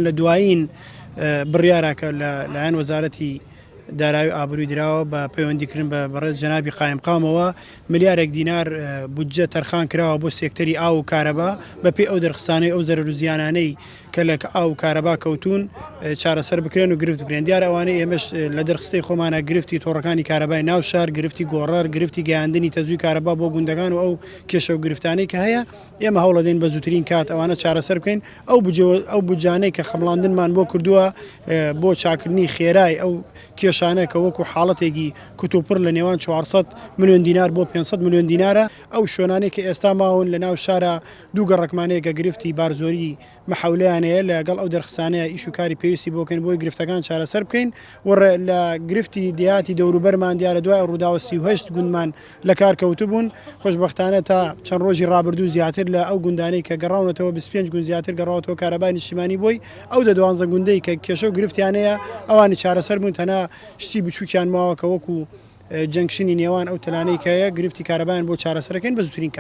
لە دوایین بڕیارە کە لەلایەن وەزارەتی داراوی ئابووری دراوە بە پەیوەندیکردن بە بەڕێز جەنابی قایمقامەوە ملیارێک دینار بودجە تەرخان کراوە بۆ سێکتەری ئاو و کارەبا بەپێی ئەو دەرخستانەی ئەو زەرەر و زیانانەی کە لە ئاو و کارەبا کەوتون چارەسەر بکرێن و گرفت بکرێن. دیارە ئەوانەی ئێمەش لە دەرخستەی خۆمانە گرفتی تۆڕەکانی کارەبای ناو شار، گرفتی گۆڕەر، گرفتی گەیاندنی تەزووی کارەبا بۆ گوندەکان و ئەو کێشە و گرفتانەی کە هەیە ئێمە هەوڵ دەدەین بە زووترین کات ئەوانە چارەسەر بکەین. ئەو بودجانەی کە خەمڵاندنمان بۆ کردووە بۆ چاکردنی خێرای ئەو کێشانە کە وەکو حاڵەتێکی کتوپڕ لە نێوان 400 ملیۆن دینار بۆ 500 ملیۆن دینارە، ئەو شوێنانەی کە ئێستا ماون لە ناو شارە دوو گەڕەکمانەیە کە گرفتی بارزۆری مەحەولەیانەیە لەگەڵ ئەو دەرخستانەیە ئیش و کاری پێویستی بۆکەین بۆی گرفتەکان چارەسەر بکەین. وەڕێ لە گرفتی دیاتی دەوروبەرمان دیارە دوای ڕووداوە 38 گوندمان لە کار کەوتبوون. خۆشبەختانە تا چەند ڕۆژی ڕابردوو زیاتر لە ئەو گوندانەی کە گەڕاونەتەوە 25 گوند زیاتر گەڕاوەتەوە کارەبای نیشتیمانی بۆی ئەو 12 گوندەی کە کێشە و گرفتیانەیە ئەوانی چارەسەر بوون. تەنها شتی بچووکیان ماوە کە وەکو جەنگشنی نێوان ئەو تەلانەی کەیە گرفتی کارەبایان بۆ چارەسەرەکەین بە زووترین